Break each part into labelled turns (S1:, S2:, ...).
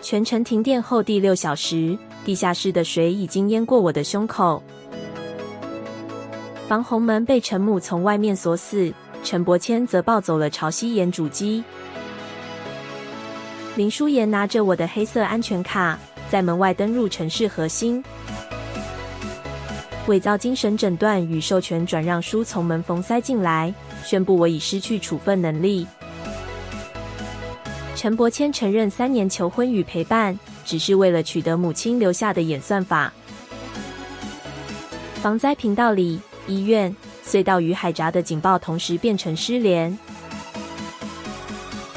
S1: 全程停電後第6小時，地下室的水已經淹過我的胸口。防洪門被陳母從外面鎖死，陳伯謙則抱走了潮汐岩主機。林書妍拿着我的黑色安全卡，在門外登入城市核心。偽造精神診斷與授權轉讓書從門縫塞進來，宣布我已失去處分能力。陳伯謙承認3年求婚與陪伴，只是為了取得母親留下的演算法。防災頻道裡，醫院、隧道與海閘的警報同時變成失聯。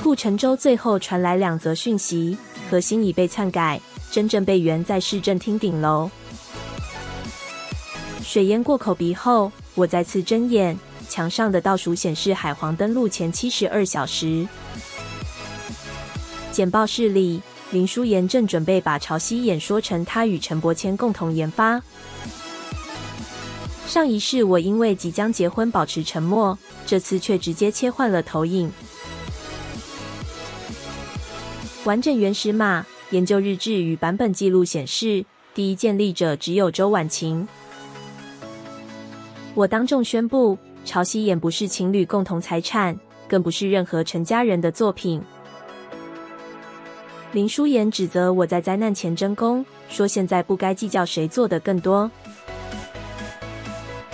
S1: 顧城州最後傳來2則訊息：核心已被篡改，真正被懸在市政廳頂樓。水淹過口鼻後，我再次睜眼，牆上的倒數顯示海皇登陸前72小時。簡報室裡，林書妍正準備把潮汐眼說成他與陳伯謙共同研發。上一世我因為即將結婚保持沉默，這次卻直接切換了投影。完整原始碼研究日誌與版本記錄顯示，第一建立者只有周婉晴。我當眾宣布，潮汐眼不是情侶共同財產，更不是任何陳家人的作品。林書妍指責我在災難前爭功，說現在不該計較誰做得更多。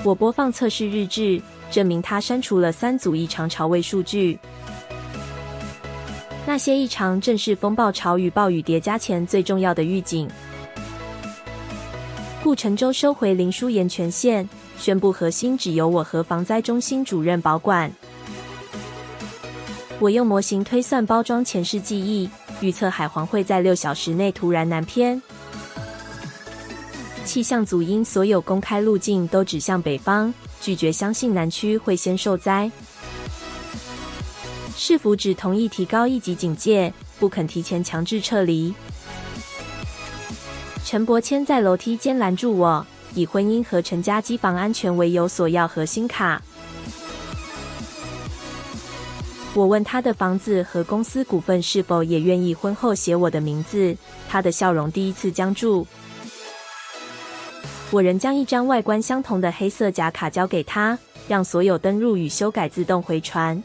S1: 我播放測試日誌，證明他刪除了3組異常潮位數據。那些異常正是風暴潮與暴雨疊加前最重要的預警。顧城州收回林書妍權限，宣布核心只由我和防災中心主任保管。我用模型推算包裝前世記憶，預測海皇會在6小時內突然南偏。氣象組因所有公開路徑都指向北方，拒絕相信南區會先受災。市府只同意提高1級警戒，不肯提前強制撤離。陳伯謙在樓梯間攔住我，以婚姻和陳家機房安全為由索要核心卡。我問他的房子和公司股份是否也願意婚後寫我的名字，他的笑容第一次僵住。我仍將一張外觀相同的黑色假卡交給他，讓所有登入與修改自動回傳。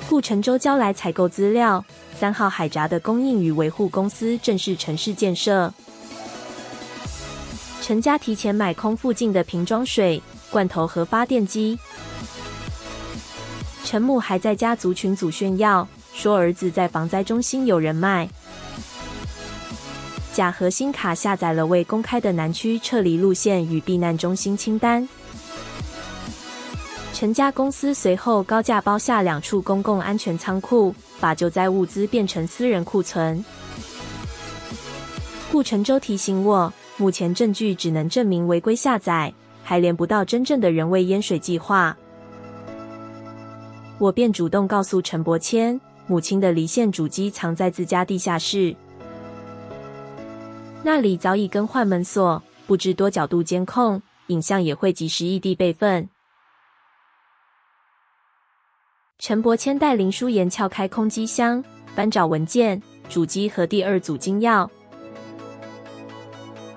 S1: 顧城州交來採購資料，3號海閘的供應與維護公司正是城市建設。陳家提前買空附近的瓶裝水、罐頭和發電機。陳母還在家族群組炫耀，說兒子在防災中心有人脈。假核心卡下載了未公開的南區撤離路線與避難中心清單。陳家公司隨後高價包下2處公共安全倉庫，把救災物資變成私人庫存。顧城州提醒我，目前證據只能證明違規下載，還連不到真正的人為淹水計劃。我便主動告訴陳伯謙，母親的離線主機藏在自家地下室，那裡早已更換門鎖，布置多角度監控，影像也會及時異地備份。陳伯謙帶林書妍撬開空機箱，翻找文件、主機和第2組金鑰。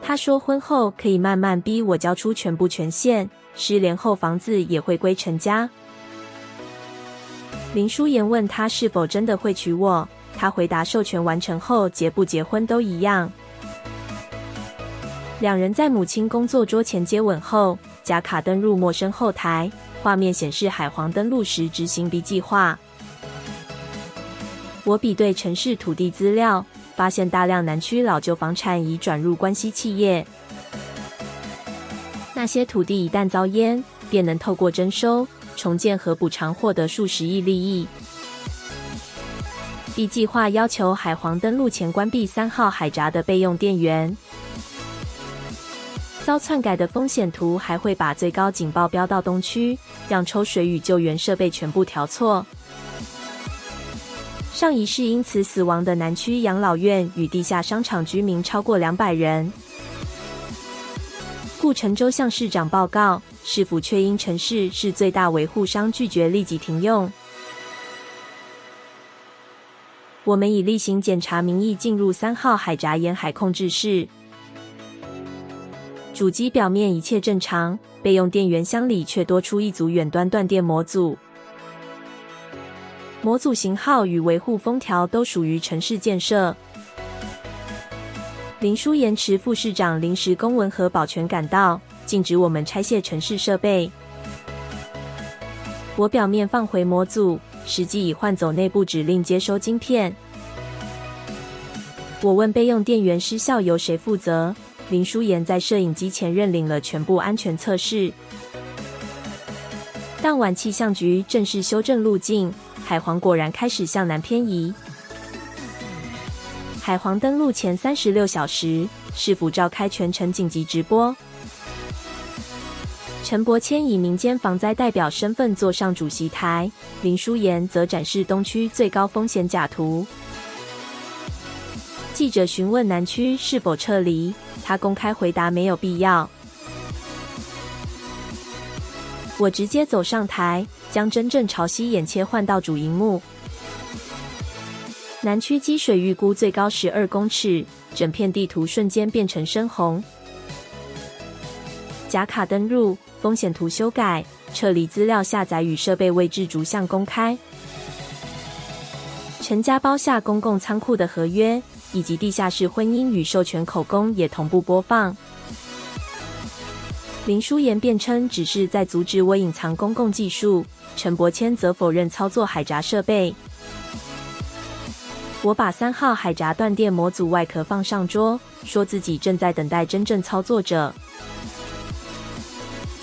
S1: 他說婚後可以慢慢逼我交出全部權限，失聯後房子也會歸陳家。林書妍問他是否真的會娶我，他回答授權完成後結不結婚都一樣。2人在母親工作桌前接吻後，假卡登入陌生後台，畫面顯示海皇登陸時執行 B 計劃。我比對城市土地資料，發現大量南區老舊房產已轉入關係企業。那些土地一旦遭淹，便能透過徵收、重建和補償獲得數十億利益。B 計劃要求海皇登陸前關閉3號海閘的備用電源。遭篡改的風險圖還會把最高警報標到東區，讓抽水與救援設備全部調錯。上一世因此死亡的南區養老院與地下商場居民超過200人。顧城州向市長報告，市府卻因城市是最大維護商拒絕立即停用。我們以例行檢查名義進入3號海閘沿海控制室。主機表面一切正常，備用電源箱裡卻多出一組遠端斷電模組。模組型號與維護封條都屬於城市建設。林書延遲副市長臨時公文和保全趕到，禁止我們拆卸城市設備。我表面放回模組，實際已換走內部指令接收晶片。我問備用電源失效由誰負責？林書延在攝影機前認領了全部安全測試。當晚氣象局正式修正路徑，海皇果然開始向南偏移。海皇登陸前36小時，市府召開全程緊急直播。陳柏謙以民間防災代表身份坐上主席台，林書延則展示東區最高風險甲圖。記者詢問南區是否撤離，他公開回答沒有必要。我直接走上台，將真正潮汐眼切換到主熒幕。南區積水預估最高12公尺，整片地圖瞬間變成深紅。甲卡登入，風險圖修改，撤離資料下載與設備位置逐項公開。陳家包下公共倉庫的合約，以及地下室婚姻與授權口供也同步播放。林書延辯稱只是在阻止我隱藏公共技術，陳柏謙則否認操作海閘設備。我把3號海閘斷電模組外殼放上桌，說自己正在等待真正操作者。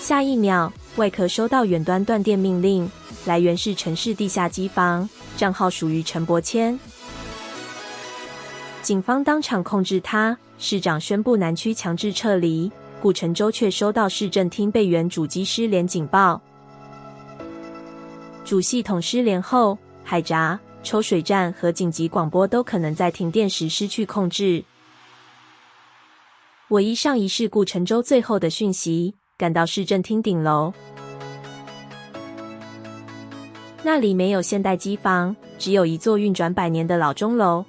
S1: 下一秒，外殼收到遠端斷電命令，來源是城市地下機房，賬號屬於陳柏謙。警方當場控制他，市長宣布南區強制撤離，顧成洲卻收到市政廳備援主機失聯警報。主系統失聯後，海閘、抽水站和緊急廣播都可能在停電時失去控制。我依上一世顧成洲最後的訊息，趕到市政廳頂樓。那裡沒有現代機房，只有一座運轉100年的老鐘樓。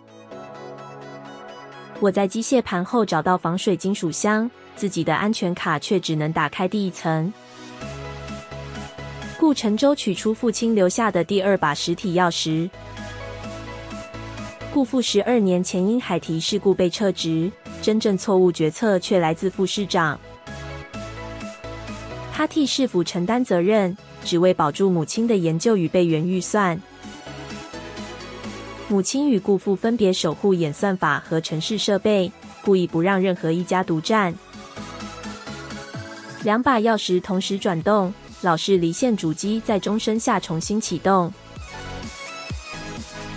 S1: 我在機械盤後找到防水金屬箱，自己的安全卡卻只能打開第1層。顧成洲取出父親留下的第2把實體鑰匙。顧父12年前因海堤事故被撤職，真正錯誤決策卻來自副市長。他替市府承擔責任，只為保住母親的研究與備援預算。母親與顧父分別守護演算法和程式設備，故意不讓任何一家獨佔。2把鑰匙同時轉動，老式離線主機在鐘聲下重新啟動。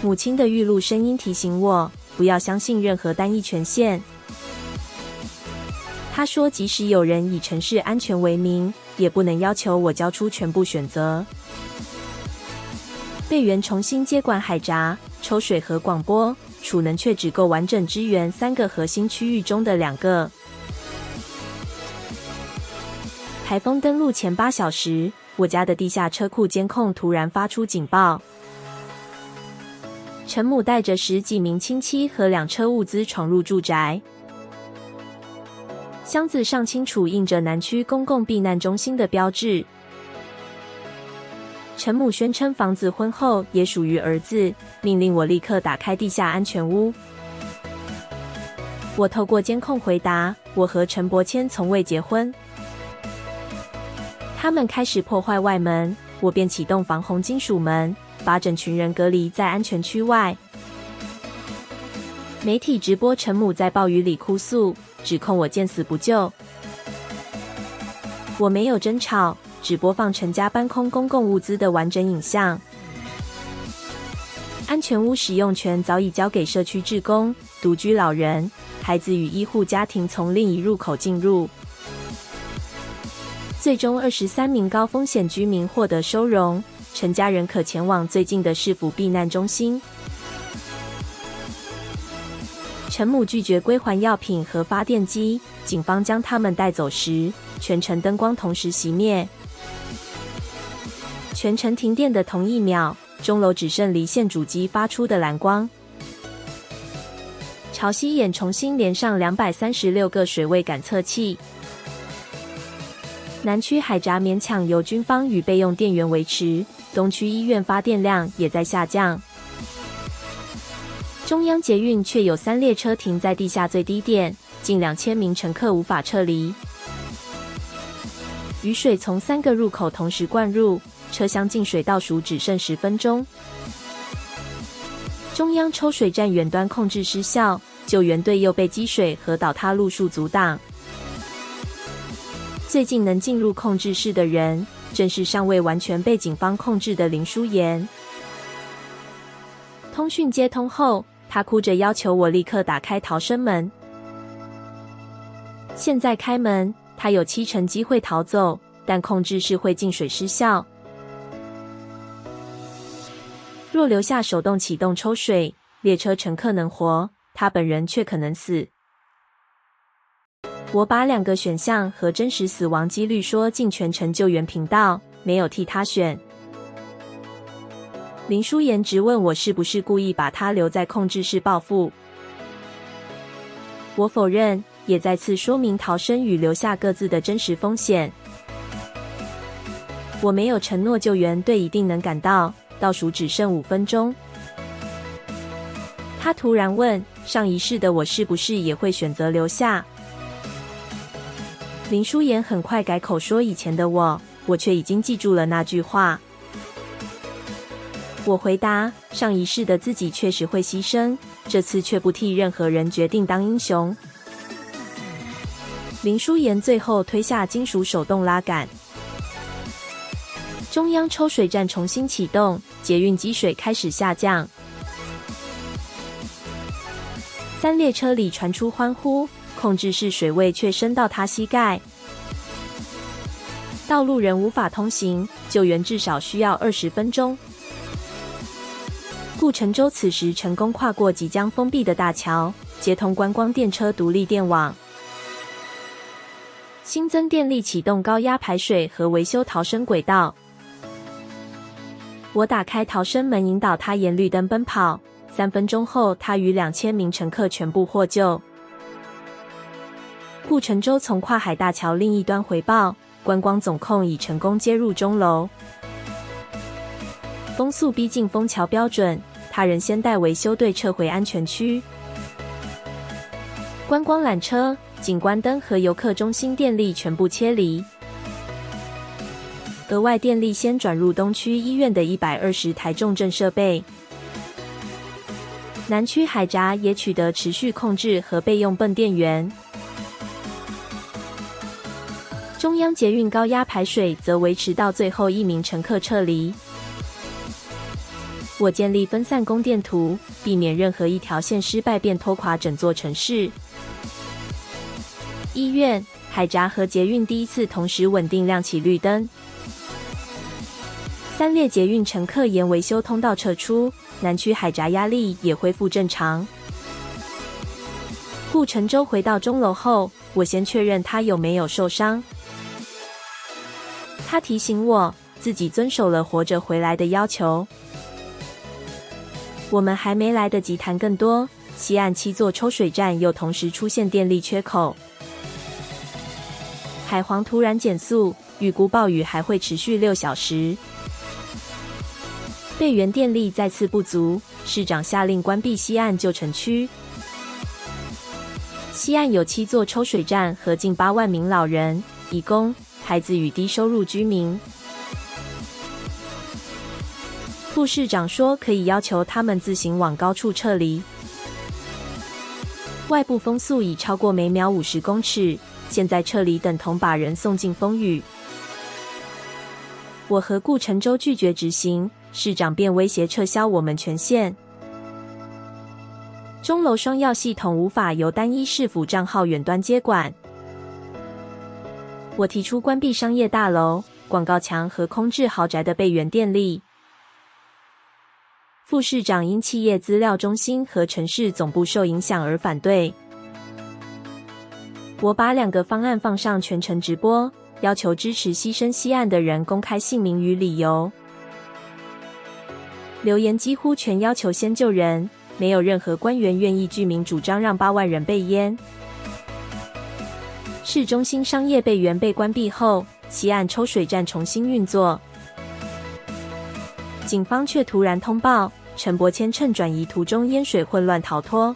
S1: 母親的預錄聲音提醒我，不要相信任何單一權限。她說，即使有人以城市安全為名，也不能要求我交出全部選擇。備援重新接管海閘、抽水和廣播，儲能卻只夠完整支援3個核心區域中的2個。颱風登陸前8小時，我家的地下車庫監控突然發出警報。陳母帶着10幾名親戚和2車物資闖入住宅，箱子上清楚印着南區公共避難中心的標誌。陳母宣稱房子婚後也屬於兒子，命令我立刻打開地下安全屋。我透過監控回答，我和陳柏謙從未結婚。他們開始破壞外門，我便啟動防洪金屬門，把整群人隔離在安全區外。媒體直播陳母在暴雨裡哭訴，指控我見死不救。我沒有爭吵，只播放陳家搬空公共物資的完整影像。安全屋使用權早已交給社區志工、獨居老人、孩子與醫護家庭從另一入口進入。最終23名高風險居民獲得收容，陳家人可前往最近的市府避難中心。陳母拒絕歸還藥品和發電機，警方將他們帶走時，全城燈光同時熄滅。全城停電的同一秒，鐘樓只剩離線主機發出的藍光。潮汐眼重新連上236個水位感測器。南區海閘勉強由軍方與備用電源維持，東區醫院發電量也在下降。中央捷運卻有3列車停在地下最低點，近2000名乘客無法撤離。雨水從3個入口同時灌入，車廂進水倒數只剩10分鐘。中央抽水站遠端控制失效，救援隊又被積水和倒塌路樹阻擋。最近能進入控制室的人，正是尚未完全被警方控制的林書妍。通訊接通後，他哭着要求我立刻打開逃生門。現在開門，他有70%機會逃走，但控制室會進水失效。若留下手動啟動抽水，列車乘客能活，他本人卻可能死。我把2個選項和真實死亡幾率說進全程救援頻道，沒有替他選。林書妍質問我是不是故意把他留在控制室報復。我否認，也再次說明逃生與留下各自的真實風險。我沒有承諾救援隊一定能趕到，倒數只剩5分鐘。他突然問，上一世的我是不是也會選擇留下？林書妍很快改口說以前的我卻已經記住了那句話。我回答，上一世的自己確實會犧牲，這次卻不替任何人決定當英雄。林書妍最後推下金屬手動拉桿，中央抽水站重新啟動，捷運積水開始下降。3列車裡傳出歡呼，控制室水位卻升到他膝蓋。道路仍無法通行，救援至少需要20分鐘。顧承洲此時成功跨過即將封閉的大橋，接通觀光電車獨立電網。新增電力啟動高壓排水和維修逃生軌道。我打開逃生門，引導他沿綠燈奔跑。3分鐘後，他與2000名乘客全部獲救。顧承洲從跨海大橋另一端回報，觀光總控已成功接入鐘樓。風速逼近封橋標準，他仍先帶維修隊撤回安全區。觀光纜車、景觀燈和遊客中心電力全部切離。額外電力先轉入東區醫院的120台重症設備。南區海閘也取得持續控制和備用泵電源。中央捷運高壓排水則維持到最後1名乘客撤離。我建立分散供電圖，避免任何一條線失敗便拖垮整座城市。醫院、海閘和捷運第一次同時穩定亮起綠燈。3列捷運乘客沿維修通道撤出，南區海閘壓力也恢復正常。顧承洲回到鐘樓後，我先確認他有沒有受傷。他提醒我自己遵守了活着回來的要求。我們還沒來得及談更多，西岸7座抽水站又同時出現電力缺口。海皇突然減速，預估暴雨還會持續6小時。備援電力再次不足，市長下令關閉西岸舊城區。西岸有7座抽水站和近8萬名老人、移工、孩子與低收入居民。副市長說可以要求他們自行往高處撤離。外部風速已超過每秒50公尺，現在撤離等同把人送進風雨。我和顧承洲拒絕執行，市長便威脅撤銷我們權限。鐘樓雙鑰系統無法由單一市府賬號遠端接管。我提出關閉商業大樓、廣告牆和空置豪宅的備援電力。副市長因企業資料中心和城市總部受影響而反對。我把2個方案放上全程直播，要求支持犧牲西岸的人公開姓名與理由。留言幾乎全要求先救人，沒有任何官員願意具名主張讓8萬人被淹。市中心商業備園被關閉後，西岸抽水站重新運作。警方卻突然通報，陳柏謙趁轉移途中淹水混亂逃脫。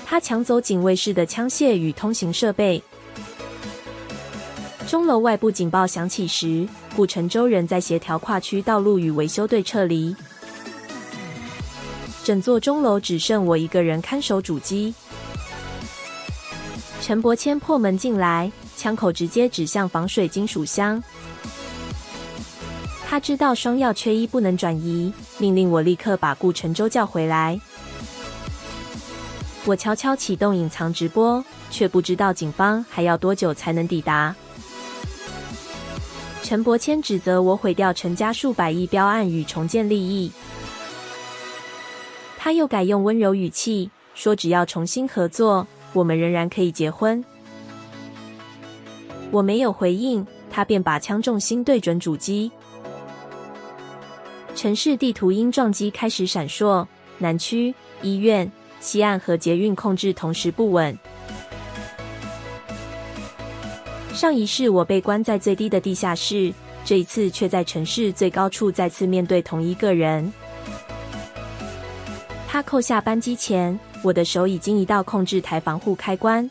S1: 他搶走警衛室的槍械與通行設備。鐘樓外部警報響起時，顧承舟仍在協調跨區道路與維修隊撤離。整座鐘樓只剩我一個人看守主機。陳柏謙破門進來，槍口直接指向防水金屬箱。他知道雙鑰缺一不能轉移，命令我立刻把顧承舟叫回來。我悄悄啟動隱藏直播，卻不知道警方還要多久才能抵達。陳柏謙指責我毀掉陳家數百億標案與重建利益。他又改用溫柔語氣說，只要重新合作，我們仍然可以結婚。我沒有回應，他便把槍重心對準主機。城市地圖因撞擊開始閃爍，南區、醫院、西岸和捷運控制同時不穩。上一世我被關在最低的地下室，這一次卻在城市最高處再次面對同一個人。他扣下扳機前，我的手已經移到控制台防護開關。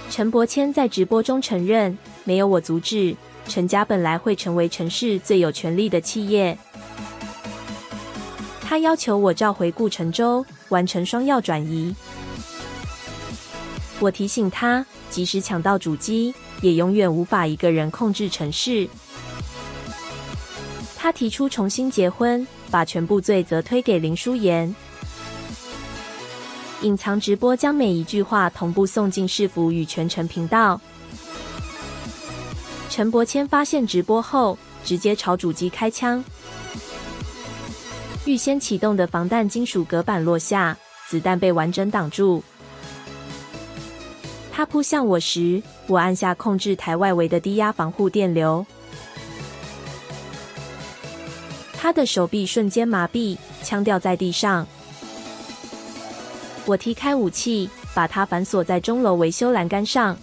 S1: 陳柏謙在直播中承認，沒有我阻止，陳家本來會成為城市最有權力的企業。他要求我召回顧承舟，完成雙鑰轉移。我提醒他，即使搶到主機，也永遠無法一個人控制城市。他提出重新結婚，把全部罪責推給林書妍。隱藏直播將每一句話同步送進市府與全程頻道。陳柏謙發現直播後，直接朝主機開槍。預先啟動的防彈金屬隔板落下，子彈被完整擋住。他撲向我時，我按下控制台外圍的低壓防護電流。他的手臂瞬間麻痹，槍掉在地上。我踢開武器，把他反鎖在鐘樓維修欄杆上。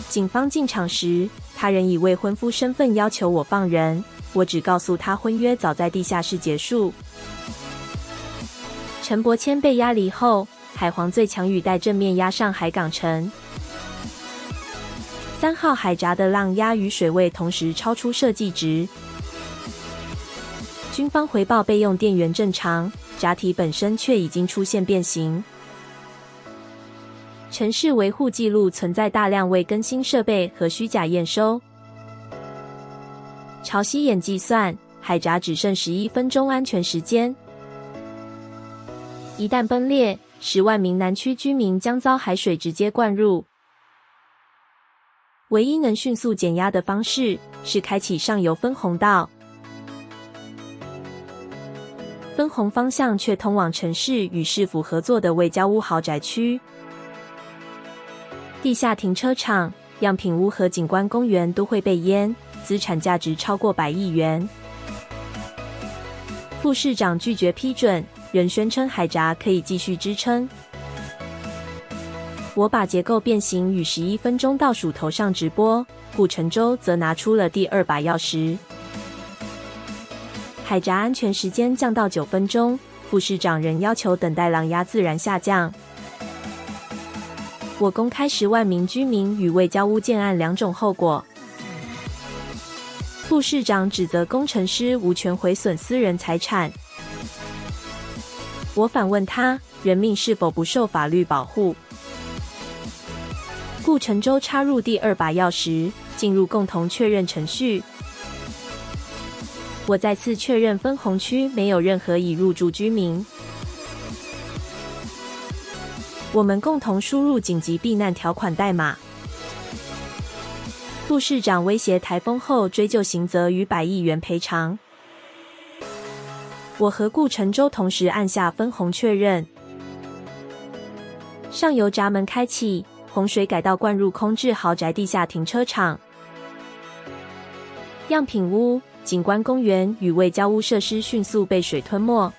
S1: 警方進場時，他仍以未婚夫身份要求我放人，我只告訴他婚約早在地下室結束。陳柏謙被押離後，海皇最強雨帶正面壓上海港城。3號海閘的浪壓與水位同時超出設計值。軍方回報備用電源正常，閘體本身卻已經出現變形。城市維護記錄存在大量未更新設備和虛假驗收。潮汐眼計算，海閘只剩11分鐘安全時間。一旦崩裂，10萬名南區居民將遭海水直接灌入。唯一能迅速減壓的方式是開啟上游分洪道。分洪方向卻通往城市與市府合作的未交屋豪宅區。地下停車場、樣品屋和景觀公園都會被淹，資產價值超過100億元。副市長拒絕批准，仍宣稱海閘可以繼續支撐。我把結構變形與11分鐘倒數投上直播，顧承舟則拿出了第2把鑰匙。海閘安全時間降到9分鐘，副市長仍要求等待浪壓自然下降。我公開10萬名居民與未交屋建案兩種後果。副市長指責工程師無權毀損私人財產。我反問他，人命是否不受法律保護？顧承舟插入第2把鑰匙，進入共同確認程序。我再次確認分洪區沒有任何已入住居民。我們共同輸入緊急避難條款代碼。副市長威脅颱風後追究刑責與100億元賠償。我和顧承舟同時按下分洪確認。上游閘門開啟，洪水改道灌入空置豪宅地下停車場。樣品屋、景觀公園與衛交屋設施迅速被水吞沒。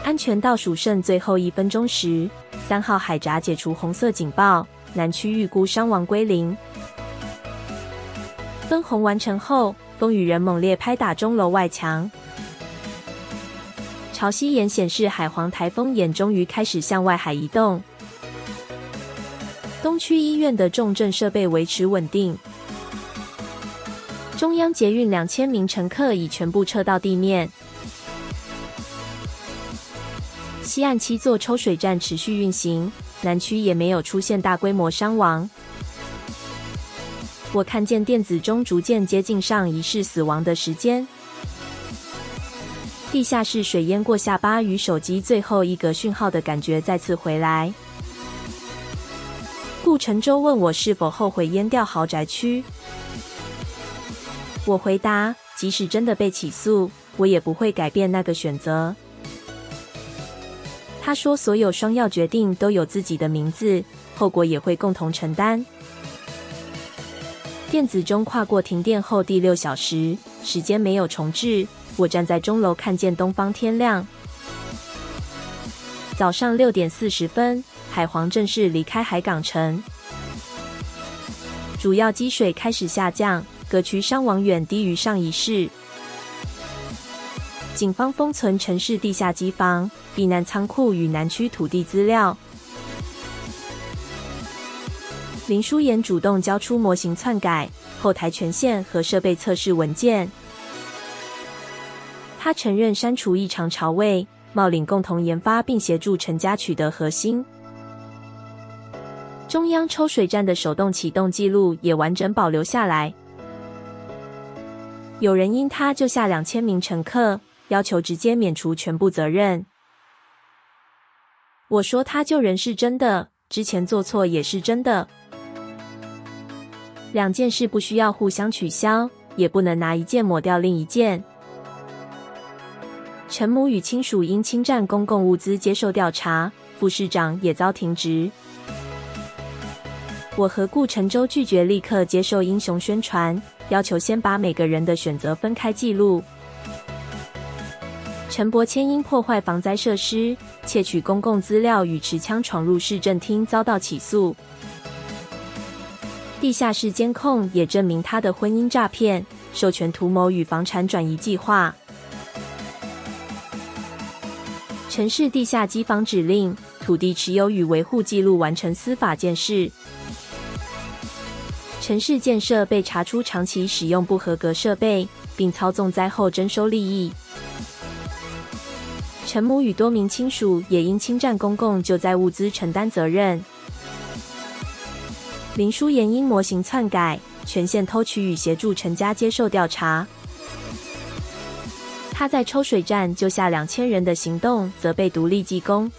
S1: 安全倒數剩最後1分鐘時，3號海閘解除紅色警報，南區預估傷亡歸0。分紅完成後，風雨人猛烈拍打鐘樓外牆。潮汐眼顯示海皇颱風眼終於開始向外海移動。東區醫院的重症設備維持穩定。中央捷運2000名乘客已全部撤到地面。西岸7座抽水站持續運行，南區也沒有出現大規模傷亡。我看見電子鐘逐漸接近上一世死亡的時間。地下室水淹過下巴與手機最後一格訊號的感覺再次回來。顧承洲問我是否後悔淹掉豪宅區。我回答，即使真的被起訴，我也不會改變那個選擇。他說，所有雙藥決定都有自己的名字，後果也會共同承擔。電子鐘跨過停電後第6小時，時間沒有重置。我站在鐘樓，看見東方天亮。早上6點40分，海皇正式離開海港城，主要積水開始下降，各區傷亡遠低於上一世。警方封存城市地下機房、避難倉庫與南區土地資料。林書妍主動交出模型篡改、後台權限和設備測試文件。他承認刪除異常巢位，冒領共同研發並協助陳家取得核心。中央抽水站的手動啟動記錄也完整保留下來。有人因他救下2000名乘客，要求直接免除全部責任。我說他救人是真的，之前做錯也是真的。兩件事不需要互相取消，也不能拿一件抹掉另一件。陳母與親屬因侵占公共物資接受調查，副市長也遭停職。我和顧承洲拒絕立刻接受英雄宣傳，要求先把每個人的選擇分開記錄。陳柏謙因破壞防災設施、竊取公共資料與持槍闖入市政廳遭到起訴。地下室監控也證明他的婚姻詐騙、授權圖謀與房產轉移計劃。城市地下機房指令、土地持有與維護記錄完成司法鑑識。城市建設被查出長期使用不合格設備，並操縱災後徵收利益。陳母與多名親屬也因侵占公共救災物資承擔責任。林書妍因模型篡改、權限偷取與協助陳家接受調查。他在抽水站救下2000人的行動則被獨立記功。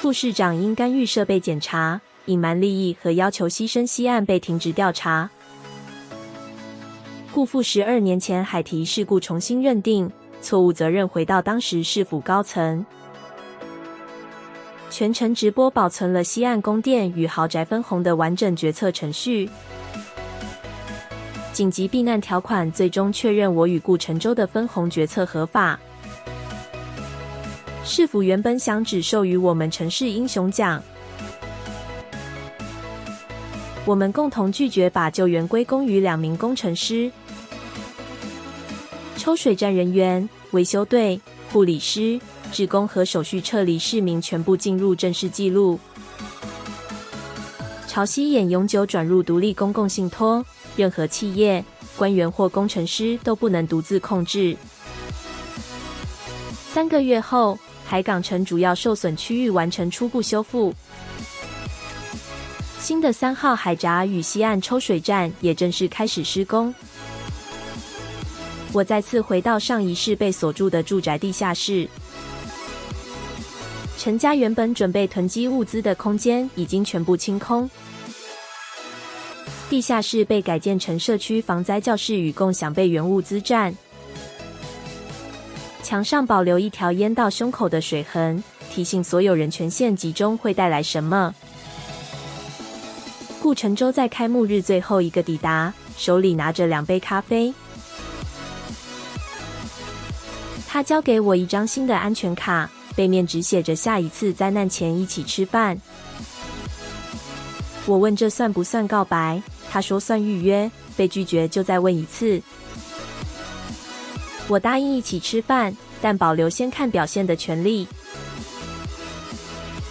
S1: 副市長因干預設備檢查、隱瞞利益和要求犧牲西岸被停職調查。顧副12年前海堤事故重新認定，錯誤責任回到當時市府高層。全程直播保存了西岸供電與豪宅分紅的完整決策程序。緊急避難條款最終確認我與顧承洲的分紅決策合法。市府原本想只授予我們城市英雄獎，我們共同拒絕把救援歸功於2名工程師。抽水站人員、維修隊、護理師、志工和手續撤離市民全部進入正式記錄。潮汐眼永久轉入獨立公共信託，任何企業、官員或工程師都不能獨自控制。3個月後，海港城主要受損區域完成初步修復。新的3號海閘與西岸抽水站也正式開始施工。我再次回到上一世被鎖住的住宅地下室。陳家原本準備囤積物資的空間已經全部清空。地下室被改建成社區防災教室與共享備援物資站。牆上保留一條淹到胸口的水痕，提醒所有人權限集中會帶來什麼。顧承洲在開幕日最後一個抵達，手裡拿着2杯咖啡。他交給我一張新的安全卡，背面只寫着下一次災難前一起吃飯。我問這算不算告白，他說算預約，被拒絕就再問一次。我答應一起吃飯，但保留先看表現的權利。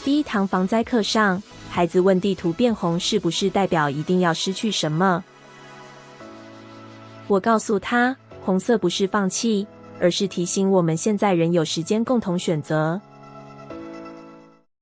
S1: 第一堂防災課上，孩子問地圖變紅是不是代表一定要失去什麼？我告訴他，紅色不是放棄，而是提醒我們現在仍有時間共同選擇。